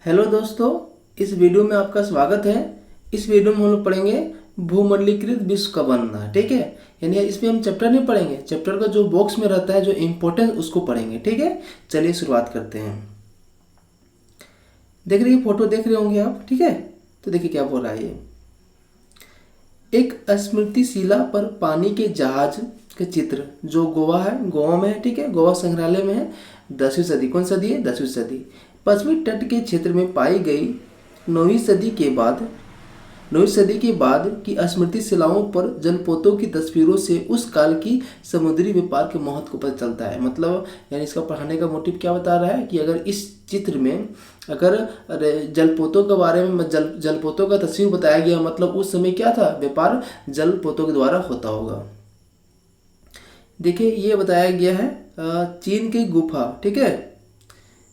Hello दोस्तों, इस video में आपका स्वागत है। इस वीडियो में हम लोग पढ़ेंगे भूमंडलीकृत विश्व का बनना। ठीक है, यानी इसमें हम चैप्टर नहीं पढ़ेंगे, चैप्टर का जो बॉक्स में रहता है जो इम्पोर्टेंट उसको पढ़ेंगे। ठीक है, चलिए शुरुआत करते हैं। देख रहे फोटो देख रहे होंगे आप। ठीक है, तो देखिए क्या बोल रहा है ये। एक स्मृति शिला पर पानी के जहाज के चित्र जो गोवा है, गोवा में है। ठीक है, गोवा संग्रहालय में है। 10वीं सदी, कौन सदी है? 10वीं सदी। पश्चिमी तट के क्षेत्र में पाई गई 9वीं सदी के बाद 9वीं सदी के बाद की स्मृति शिलाओं पर जलपोतों की तस्वीरों से उस काल की समुद्री व्यापार के महत्व को पता चलता है। मतलब यानी इसका पढ़ाने का मोटिव क्या बता रहा है कि अगर इस चित्र में अगर जलपोतों के बारे में जलपोतों का तस्वीर बताया गया, मतलब उस समय क्या था, व्यापार जलपोतों के द्वारा होता होगा। देखिए ये बताया गया है चीन की गुफा। ठीक है,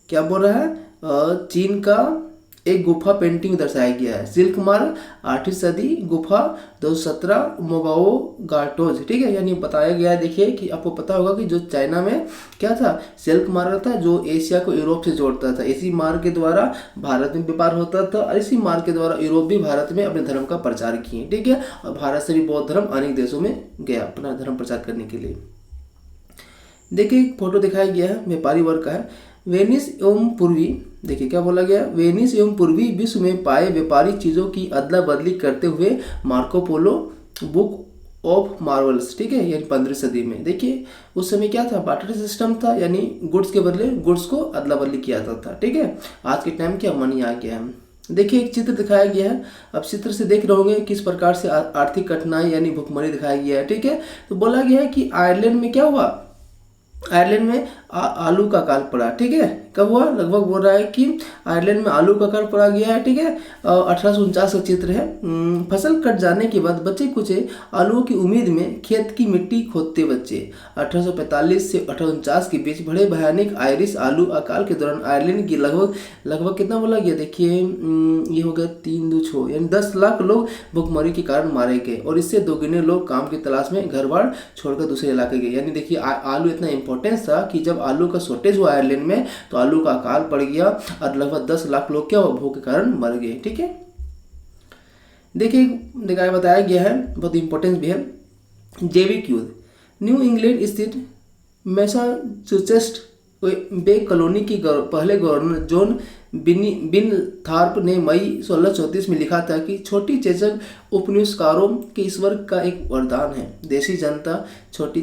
क्या बोल रहा है, चीन का एक गुफा पेंटिंग दर्शाया गया है। सिल्क मार्ग 8वीं सदी, गुफा 2017, मोगाओ गाटोज। ठीक है, यानी बताया गया है। देखिए कि आपको पता होगा कि जो चाइना में क्या था, सिल्क मार्ग था जो एशिया को यूरोप से जोड़ता था। इसी मार्ग के द्वारा भारत में व्यापार होता था और इसी मार्ग के द्वारा यूरोप भी भारत में अपने धर्म का प्रचार किए। ठीक है, और भारत से भी बौद्ध धर्म अनेक देशों में गया अपना धर्म प्रचार करने के लिए। देखिए एक फोटो दिखाया गया है, व्यापारी वर्ग का है। वेनिस एवं पूर्वी, देखिए क्या बोला गया, वेनिस एवं पूर्वी विश्व में पाए व्यापारी चीज़ों की अदला बदली करते हुए Marco Polo, book of Marvels. ठीक है, यानी 15वीं सदी में। देखिए उस समय क्या था, बार्टर सिस्टम था, यानी गुड्स के बदले गुड्स को अदला बदली किया जाता था। ठीक है, आज के टाइम क्या मनी आ गया है। देखिए एक चित्र दिखाया गया है। अब चित्र से देख रहे होंगे किस प्रकार से आर्थिक कठिनाई यानी भुखमरी दिखाया गया है। ठीक है, तो बोला गया है कि आयरलैंड में क्या हुआ, आयरलैंड में आलू का अकाल पड़ा। ठीक है, कब हुआ, लगभग बोल रहा है कि आयरलैंड में आलू का अकाल पड़ा गया है। ठीक है, 1849 का चित्र है। फसल कट जाने के बाद बचे कुछ आलूओं की उम्मीद में खेत की मिट्टी खोदते बच्चे। 1845 से 1849 के बीच बड़े भयानक आयरिश आलू अकाल के दौरान आयरलैंड की लगभग कितना बोला गया, देखिए ये हो गया 3-2-6, यानी 10 लाख लोग भुखमरी के कारण मारे गए और इससे दोगुने लोग काम की तलाश में घर बार छोड़कर दूसरे इलाके गए। यानी देखिए आलू इतना इंपॉर्टेंस था कि जब आलू का शॉर्टेज हुआ आयरलैंड में तो आलू का अकाल पड़ गया और लगभग 10 लाख लोग क्या हुआ, भूख के कारण मर गए। ठीक है, देखिए बताया गया है, बहुत इंपॉर्टेंस भी है। जैविक युद्ध, न्यू इंग्लैंड स्थित मैसाचुसेट्स बे कॉलोनी की पहले गवर्नर जॉन बिन थार्प ने मई 1634 में लिखा था कि छोटी चेचक उपनिवेशकारों के ईश्वर का एक वरदान है। देशी जनता छोटी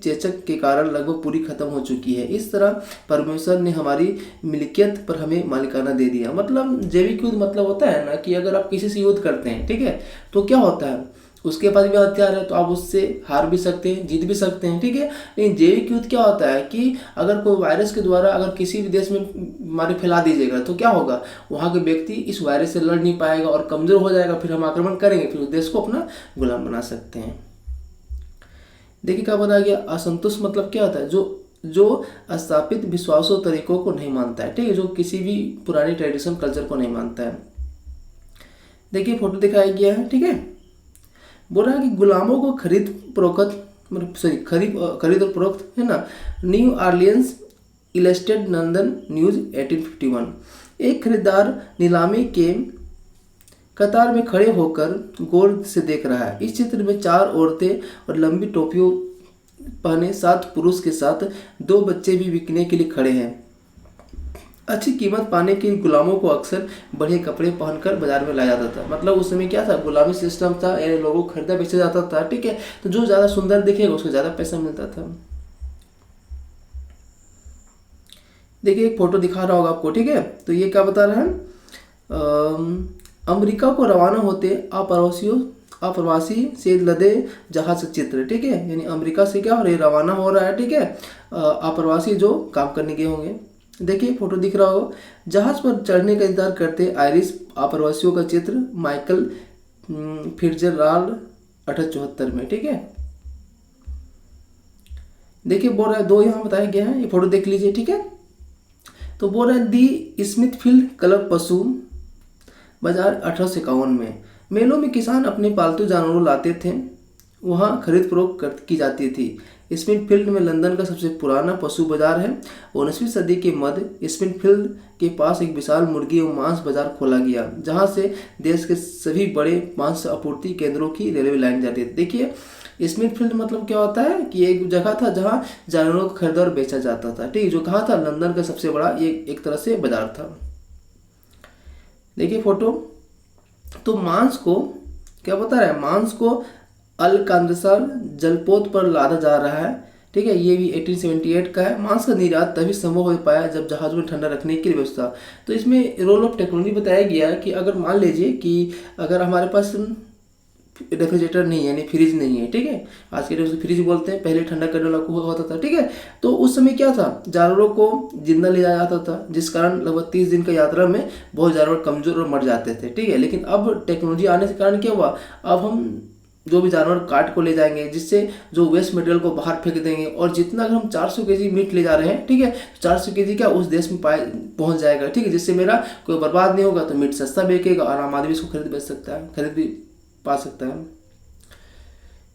चेचक के कारण लगभग पूरी खत्म हो चुकी है। इस तरह परमेश्वर ने हमारी मिल्कियत पर हमें मालिकाना दे दिया। मतलब जैविक युद्ध मतलब होता है ना कि अगर आप किसी से युद्ध करते हैं, ठीक है, तो क्या होता है, उसके पास भी हथियार है तो आप उससे हार भी सकते हैं, जीत भी सकते हैं। ठीक है, लेकिन जैविक युद्ध क्या होता है कि अगर कोई वायरस के द्वारा अगर किसी भी देश में बीमारी फैला दीजिएगा तो क्या होगा, वहाँ के व्यक्ति इस वायरस से लड़ नहीं पाएगा और कमजोर हो जाएगा, फिर हम आक्रमण करेंगे, फिर उस देश को अपना गुलाम बना सकते हैं। देखिए क्या बताया गया, असंतुष्ट मतलब क्या होता है, जो स्थापित विश्वासों तरीकों को नहीं मानता है। ठीक है, जो किसी भी पुरानी ट्रेडिशन कल्चर को नहीं मानता है। देखिए फोटो दिखाया गया है। ठीक है, बोल रहा है कि गुलामों को खरीद और फरोख्त है ना। New Orleans illustrated London news 1851। एक खरीदार नीलामी के कतार में खड़े होकर गौर से देख रहा है। इस चित्र में 4 औरतें और लंबी टोपियों पहने 7 पुरुष के साथ 2 बच्चे भी बिकने के लिए खड़े हैं। अच्छी कीमत पाने के गुलामों को अक्सर बढ़िया कपड़े पहनकर बाजार में लाया जाता था। मतलब उस समय क्या था, गुलामी सिस्टम था, यानी लोगों को खरीदा बेचा जाता था। ठीक है, तो जो ज़्यादा सुंदर दिखेगा उसको ज़्यादा पैसा मिलता था। देखिए एक फोटो दिखा रहा होगा आपको। ठीक है, तो ये क्या बता रहा है, अमेरिका को रवाना होते अप्रवासी से लदे जहाज चित्र। ठीक है, यानी अमेरिका से क्या हो रहा है, रवाना हो रहा है। ठीक है, अप्रवासी जो काम करने गए होंगे। देखिए फोटो दिख रहा हो, जहाज पर चढ़ने का इंतजार करते आयरिश अप्रवासियों का चित्र, माइकल फिट्जराल्ड 1874 में। ठीक है, देखिए बोल रहा है 2 यहाँ बताया गया है, ये फोटो देख लीजिए। ठीक है, तो बोल रहा है दी स्मिथफील्ड क्लब पशु बाजार 1851 में। मेलों में किसान अपने पालतू जानवरों लाते थे, वहाँ खरीद फरोख्त की जाती थी। स्पिनफील्ड में लंदन का सबसे पुराना पशु बाजार है। 19वीं सदी के मध्य स्पिनफील्ड के पास एक विशाल मुर्गी और मांस बाजार खोला गया, जहां से देश के सभी बड़े मांस आपूर्ति केंद्रों की रेलवे लाइन जाती थी। देखिए, स्मिथफील्ड मतलब क्या होता है कि एक जगह था जहां जानवरों को खरीदा और बेचा जाता था, ठीक है, जो कहाँ था, लंदन का सबसे बड़ा एक तरह से बाजार था। देखिए फोटो, तो मांस को क्या बता रहा है, मांस को अलकांदसार जलपोत पर लादा जा रहा है, ठीक है, ये भी 1878 का है। मांस का निर्यात तभी संभव हो पाया जब जहाज़ों में ठंडा रखने की व्यवस्था। तो इसमें रोल ऑफ टेक्नोलॉजी बताया गया कि अगर मान लीजिए कि अगर हमारे पास रेफ्रिजरेटर नहीं है, यानी फ्रिज नहीं है, ठीक है, आज के डेट में फ्रिज बोलते हैं, पहले ठंडा करने वाला कुआं होता था, ठीक है। तो उस समय क्या था, जानवरों को जिंदा ले जाया जाता था, जिस कारण लगभग 30 दिन का यात्रा में बहुत जानवर कमजोर और मर जाते थे, ठीक है। लेकिन अब टेक्नोलॉजी आने के कारण क्या हुआ, अब हम जो भी जानवर काट को ले जाएंगे, जिससे जो वेस्ट मटेरियल को बाहर फेंक देंगे, और जितना अगर हम 400 केजी मीट ले जा रहे हैं, ठीक है, 400 केजी क्या उस देश में पहुंच जाएगा, ठीक है, जिससे मेरा कोई बर्बाद नहीं होगा, तो मीट सस्ता बिकेगा और आम आदमी इसको खरीद बेच सकता है, खरीद भी पा सकता है।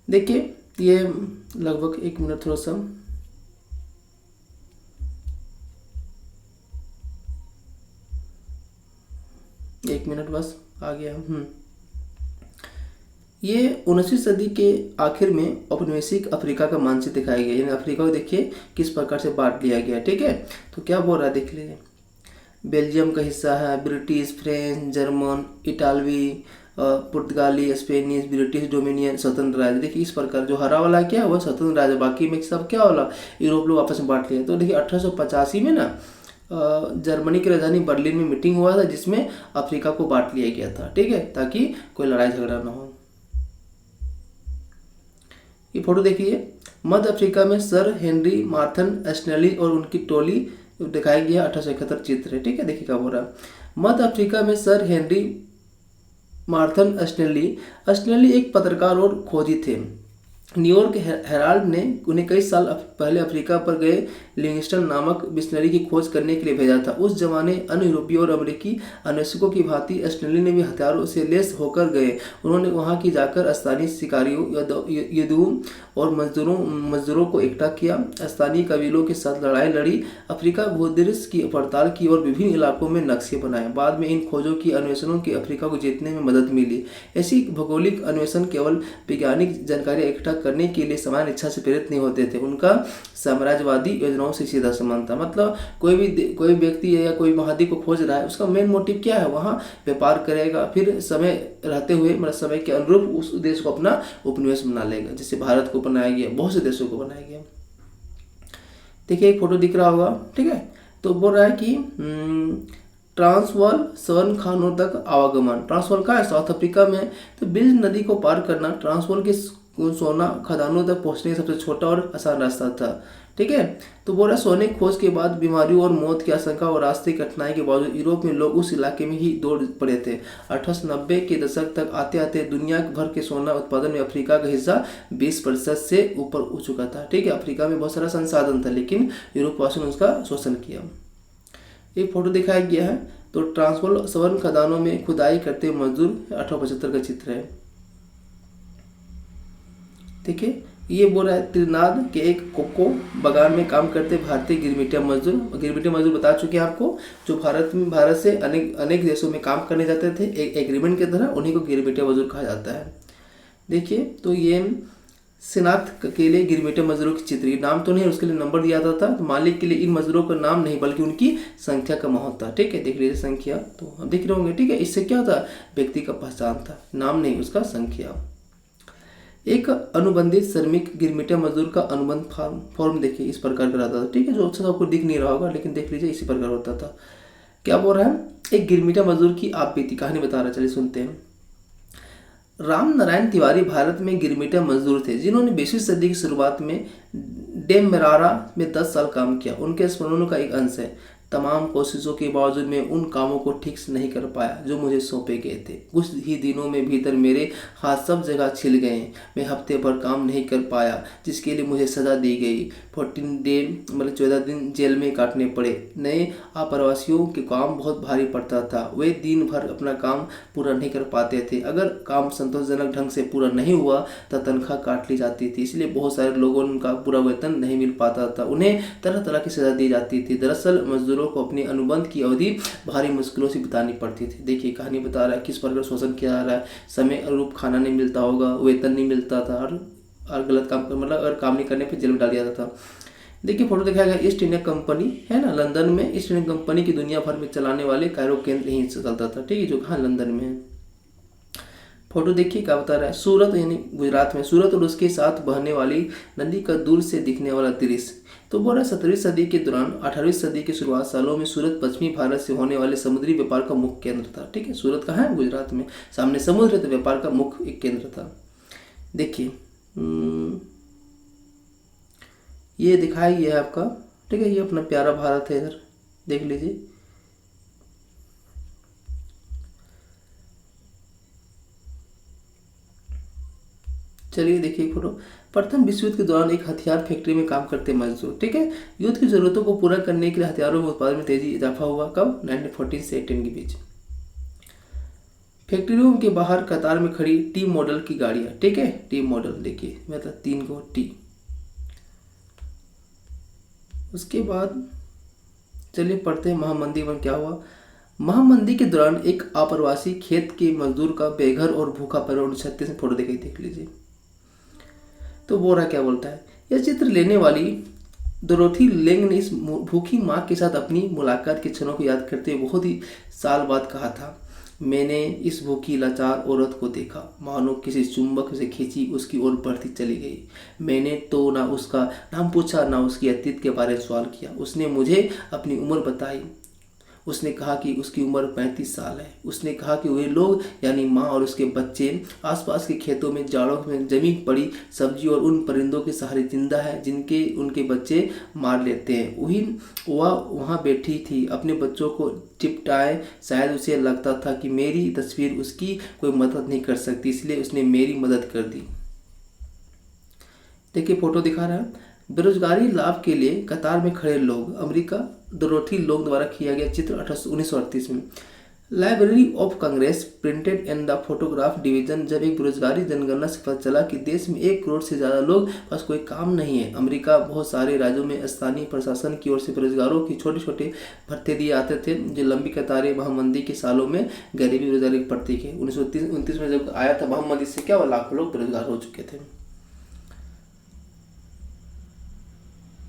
देखिए ये लगभग 1 मिनट, थोड़ा सा एक मिनट बस आ गया। ये 19वीं सदी के आखिर में औपनिवेशिक अफ्रीका का मानचित्र दिखाया गया, यानी अफ्रीका को देखिए किस प्रकार से बांट लिया गया, ठीक है। तो क्या बोल रहा है देख लीजिए, बेल्जियम का हिस्सा है, ब्रिटिश, फ्रेंच, जर्मन, इटालवी, पुर्तगाली, स्पेनिश, ब्रिटिश डोमिनियन, स्वतंत्र राज्य। देखिए इस प्रकार जो हरा वाला क्या है वह स्वतंत्र राज्य, बाकी में सब क्या वाला यूरोप लोग आपस में बांट लिया। तो देखिए 1885 में ना जर्मनी की राजधानी बर्लिन में मीटिंग हुआ था, जिसमें अफ्रीका को बांट लिया गया था, ठीक है, ताकि कोई लड़ाई झगड़ा ना हो। ये फोटो देखिए, मध्य अफ्रीका में सर हेनरी मार्थन एस्नेली और उनकी टोली दिखाया गया, 1871 चित्र है, ठीक है। देखिए क्या हो रहा, मध्य अफ्रीका में सर हेनरी मार्थन एस्नेली एक पत्रकार और खोजी थे। न्यूयॉर्क हेराल्ड ने उन्हें कई साल पहले अफ्रीका पर गए लिविंगस्टन नामक मिशनरी की खोज करने के लिए भेजा था। उस जमाने अन्य यूरोपीय और अमेरिकी अन्वेषकों की भांति एस्नेली ने भी हथियारों से लैस होकर गए। उन्होंने वहां की जाकर स्थानीय शिकारियों, यदुओं और मजदूरों को इकट्ठा किया, स्थानीय कबीलों के साथ लड़ाई लड़ी, अफ्रीका भूदृश्य की पड़ताल की और विभिन्न इलाकों में नक्शे बनाए। बाद में इन खोजों की अन्वेषणों की अफ्रीका को जीतने में मदद मिली। ऐसी भौगोलिक अन्वेषण केवल वैज्ञानिक जानकारी इकट्ठा करने के लिए समान इच्छा से प्रेरित नहीं होते थे, उनका साम्राज्यवादी योजनाओं से सीधा संबंध था। मतलब कोई व्यक्ति या कोई महाद्वीप को खोज रहा है, उसका मेन मोटिव क्या है, वहाँ व्यापार करेगा, फिर समय रहते हुए मतलब समय के अनुरूप उस देश को अपना उपनिवेश बना लेगा, जैसे भारत को बनाया गया, बहुत से देशों को बनाया गया। देखिए एक फोटो दिख रहा होगा, ठीक है। तो बोल रहा है कि ट्रांसवाल स्वर्ण खानों तक आवागमन। ट्रांसवाल का है, साउथ अफ्रीका में। तो बिल्ज नदी को पार करना ट्रांसवाल के सोना खदानों तक पहुंचने का सबसे छोटा और आसान रास्ता था, ठीक है। तो बोल रहा सोने की खोज के बाद बीमारियों और मौत की आशंका और रास्ते की कठिनाई के बावजूद यूरोप में लोग उस इलाके में ही दौड़ पड़े थे। 1890 के दशक तक आते आते दुनिया भर के सोना उत्पादन में अफ्रीका का हिस्सा 20% से ऊपर उठ चुका था, ठीक है। अफ्रीका में बहुत सारा संसाधन था, लेकिन यूरोप वासियों ने उसका शोषण किया। एक फोटो दिखाया गया है, तो ट्रांसवाल स्वर्ण खदानों में खुदाई करते मजदूर 1875 का चित्र है। देखिए ये बोल रहा है त्रिनाद के एक कोको बागान में काम करते भारतीय गिरमिटिया मजदूर बता चुके हैं आपको, जो भारत से अनेक देशों में काम करने जाते थे एक एग्रीमेंट की तरह, उन्हीं को गिरमिटिया मजदूर कहा जाता है। देखिए तो ये शिनाख्त के लिए गिरमिटिया मजदूरों की चित्र, नाम तो नहीं, उसके लिए नंबर दिया जाता था। तो मालिक के लिए इन मजदूरों का नाम नहीं बल्कि उनकी संख्या का महत्व था, ठीक है। देख लीजिए संख्या, तो हम देख रहे होंगे, ठीक है। इससे क्या होता, व्यक्ति का पहचान था, नाम नहीं, उसका संख्या। एक अनुबंधित श्रमिक गिरमिटिया मजदूर का अनुबंध फॉर्म देखिए इस प्रकार का रहता था, ठीक है, जो अच्छा आपको दिख नहीं रहा होगा, लेकिन देख लीजिए इसी प्रकार होता था। क्या बोल रहा है, एक गिरमिटिया मजदूर की आप बीती कहानी बता रहा, चलिए सुनते हैं। राम नारायण तिवारी भारत में गिरमिटिया मजदूर थे, जिन्होंने 20वीं सदी की शुरुआत में डेमरारा में 10 साल काम किया। उनके स्मरणों का एक अंश है, तमाम कोशिशों के बावजूद मैं उन कामों को ठीक से नहीं कर पाया जो मुझे सौंपे गए थे। कुछ ही दिनों में भीतर मेरे हाथ सब जगह छिल गए। मैं हफ्ते भर काम नहीं कर पाया, जिसके लिए मुझे सज़ा दी गई। 14 डे मतलब 14 दिन जेल में काटने पड़े। नए आप्रवासियों के काम बहुत भारी पड़ता था, वे दिन भर अपना काम पूरा नहीं कर पाते थे। अगर काम संतोषजनक ढंग से पूरा नहीं हुआ तो तनख्वाह काट ली जाती थी, इसलिए बहुत सारे लोगों ने उनका पूरा वेतन नहीं मिल पाता था। उन्हें तरह तरह की सजा दी जाती थी। दरअसल मजदूरों को अपने अनुबंध की अवधि भारी मुश्किलों से बितानी पड़ती थी। देखिए कहानी बता रहा है किस प्रकार शोषण किया जा रहा है, समय अनुरूप खाना नहीं मिलता होगा, वेतन नहीं मिलता था, और गलत काम कर मतलब अगर काम नहीं करने पर जेल में डाल दिया जाता था। देखिए फोटो दिखाया गया ईस्ट इंडिया कंपनी है ना, लंदन में ईस्ट इंडिया कंपनी की दुनिया भर में चलाने वाले कायरो केंद्र यहीं से चलता था, ठीक है, जो कहाँ लंदन में है। फोटो देखिए क्या बता रहा है, सूरत यानी गुजरात में सूरत और उसके साथ बहने वाली नदी का दूर से दिखने वाला दृश्य। तो बोल रहा है 17वीं सदी के दौरान 18वीं सदी के शुरुआत सालों में सूरत पश्चिमी भारत से होने वाले समुद्री व्यापार का मुख्य केंद्र था, ठीक है। सूरत कहाँ है? गुजरात में, सामने समुद्र तो व्यापार का मुख्य एक केंद्र था। देखिए ये दिखाई है आपका, ठीक है, ये अपना प्यारा भारत है, इधर देख लीजिए। चलिए देखिए फोटो, प्रथम विश्व युद्ध के दौरान एक हथियार फैक्ट्री में काम करते मजदूर, ठीक है। युद्ध की जरूरतों को पूरा करने के लिए हथियारों के उत्पादन में तेजी इजाफा हुआ कब? 1914 से 18 के बीच। फैक्ट्रियों के बाहर कतार में खड़ी टी मॉडल की गाड़ियां, ठीक है, टी मॉडल देखिए मतलब 3 को टी। उसके बाद चलिए पढ़ते हैं महामंदी में क्या हुआ। महामंदी के दौरान एक आप्रवासी खेत के मजदूर का बेघर और भूखा परिवार 1936 में फोटो दिखाई, देख लीजिए। तो वो रहा क्या बोलता है, यह चित्र लेने वाली डोरोथी लेंग ने इस भूखी माँ के साथ अपनी मुलाकात के क्षणों को याद करते हुए बहुत ही साल बाद कहा था, मैंने इस भूखी लाचार औरत को देखा, मानो किसी चुंबक से खींची उसकी ओर बढ़ती चली गई। मैंने तो ना उसका नाम पूछा ना उसकी अतीत के बारे में सवाल किया। उसने मुझे अपनी उम्र बताई। उसने कहा कि उसकी उम्र 35 साल है। उसने कहा कि वे लोग यानी माँ और उसके बच्चे आसपास के खेतों में जाड़ों में जमी पड़ी सब्जी और उन परिंदों के सहारे जिंदा है जिनके उनके बच्चे मार लेते हैं। वह वहाँ बैठी थी अपने बच्चों को चिपटाए। शायद उसे लगता था कि मेरी तस्वीर उसकी कोई मदद नहीं कर सकती, इसलिए उसने मेरी मदद कर दी। देखिए फोटो दिखा रहा है, बेरोजगारी लाभ के लिए कतार में खड़े लोग, अमेरिका डोरोथी लोग द्वारा किया गया चित्र 1938 में। Library of Congress printed in the photograph division. जब एक बेरोजगारी जनगणना से पता चला कि देश में 1 करोड़ से ज़्यादा लोग पास कोई काम नहीं है। अमेरिका बहुत सारे राज्यों में स्थानीय प्रशासन की ओर से बेरोजगारों की छोटे छोटे भत्ते दिए जाते थे, जो लंबी कतारें महामंदी के सालों में गरीबी बेरोजगारी की प्रतीक है। 1929 में जब आया था महामंदी से क्या हुआ, लाखों लोग बेरोजगार हो चुके थे।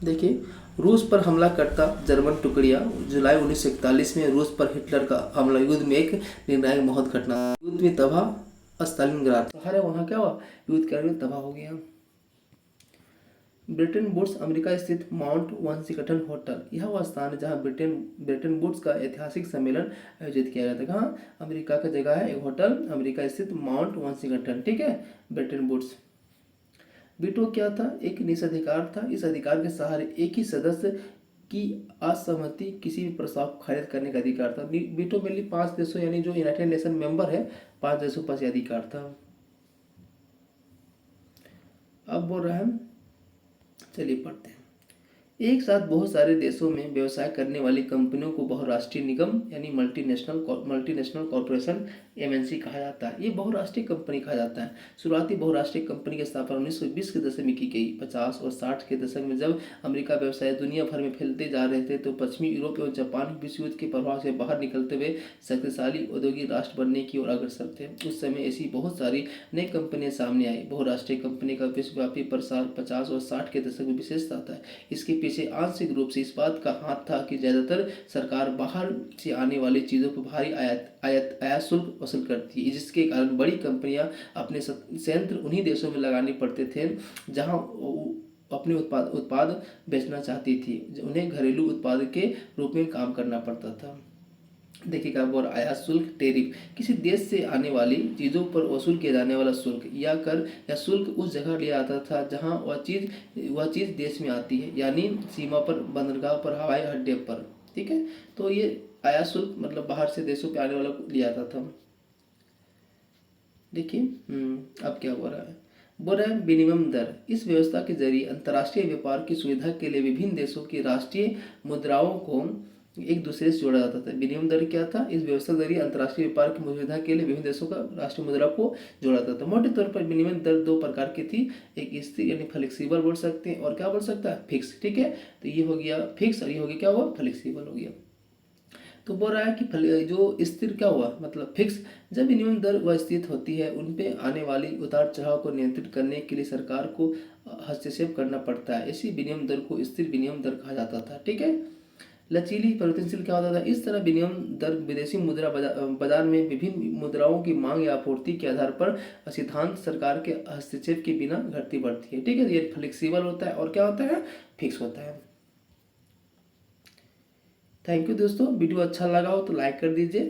देखिए रूस पर हमला करता जर्मन टुकड़ियां। जुलाई 1941 में रूस पर हिटलर का हमला युद्ध में एक निर्णायक महत्व घटना। युद्ध में तबाह स्टालिनग्राड, अरे वहाँ क्या हुआ, युद्ध के कारण तबाह हो गया। ब्रिटेन वुड्स अमेरिका स्थित माउंट वाशिंगटन होटल, यह वह स्थान है जहाँ ब्रिटेन वुड्स का ऐतिहासिक सम्मेलन आयोजित किया गया था। कहाँ? अमेरिका का जगह है एक होटल, अमेरिका स्थित माउंट वाशिंगटन, ठीक है, ब्रिटेन वुड्स। वीटो क्या था? एक निषेधाधिकार था। इस अधिकार के सहारे एक ही सदस्य की असहमति किसी भी प्रस्ताव को खारिज करने का अधिकार था। वीटो मेनली 5 देशों यानी जो यूनाइटेड नेशन मेंबर है 5 देशों के पास यह अधिकार था। अब बोल रहा है, चलिए पढ़ते हैं। एक साथ बहुत सारे देशों में व्यवसाय करने वाली कंपनियों को बहुराष्ट्रीय निगम यानी मल्टीनेशनल कॉरपोरेशन एमएनसी कहा जाता है। ये बहुराष्ट्रीय कंपनी कहा जाता है। शुरुआती बहुराष्ट्रीय कंपनी की स्थापना 1920 के दशक में की गई। 50 और 60 के दशक में जब अमेरिका व्यवसाय दुनिया भर में फैलते जा रहे थे तो पश्चिमी यूरोप और जापान विश्व युद्ध के प्रभाव से बाहर निकलते हुए शक्तिशाली औद्योगिक राष्ट्र बनने की ओर अग्रसर थे। उस समय ऐसी बहुत सारी नई कंपनियां सामने आई। बहुराष्ट्रीय कंपनी का विश्वव्यापी प्रसार 50 और 60 के दशक में विशेषता था। इसके पीछे आंशिक रूप से इस बात का हाथ था कि ज्यादातर सरकार बाहर से आने वाली चीजों पर भारी आयात शुल्क वसूल करती है, जिसके कारण बड़ी कंपनियां अपने संयंत्र उन्हीं देशों में लगाने पड़ते थे जहां अपने उत्पाद बेचना चाहती थी। उन्हें घरेलू उत्पाद के रूप में काम करना पड़ता था। देखिए क्या बोल, आयात शुल्क टेरिफ, किसी देश से आने वाली चीज़ों पर वसूल किया जाने वाला शुल्क या कर या शुल्क उस जगह लिया जाता था जहां वह चीज़ देश में आती है, यानी सीमा पर, बंदरगाह पर, हवाई अड्डे पर, ठीक है। तो ये आयात शुल्क मतलब बाहर से देशों पे आने वाला लिया जाता था। देखिए अब क्या हो रहा है, बोल रहा है विनिमय दर। इस व्यवस्था के जरिए अंतर्राष्ट्रीय व्यापार की सुविधा के लिए विभिन्न देशों की राष्ट्रीय मुद्राओं को एक दूसरे से जोड़ा जाता था। विनिमय दर क्या था? इस व्यवस्था के जरिए अंतर्राष्ट्रीय व्यापार की सुविधा के लिए विभिन्न देशों का राष्ट्रीय मुद्रा को जोड़ा जाता था। मोटे तौर पर विनिमय दर दो प्रकार की थी, एक स्थिर यानी फ्लेक्सिबल बोल सकते हैं, और क्या बोल सकता है? फिक्स। ठीक है, तो ये हो गया फिक्स और ये हो गया क्या हुआ? फ्लेक्सिबल हो गया। तो बोल रहा है कि जो स्थिर क्या हुआ? मतलब फिक्स। जब विनिमय दर व्यवस्थित होती है, उन पे आने वाली उतार चढ़ाव को नियंत्रित करने के लिए सरकार को हस्तक्षेप करना पड़ता है। इसी विनिमय दर को स्थिर विनिमय दर कहा जाता था। ठीक है, लचीली परिवर्तनशील क्या होता था? इस तरह विनिमय दर विदेशी मुद्रा बाजार में विभिन्न मुद्राओं की मांग या आपूर्ति के आधार पर सिद्धांत सरकार के हस्तक्षेप के बिना घटती बढ़ती है। ठीक है, ये फ्लेक्सिबल होता है और क्या होता है? फिक्स होता है। थैंक यू दोस्तों, वीडियो अच्छा लगा हो तो लाइक कर दीजिए।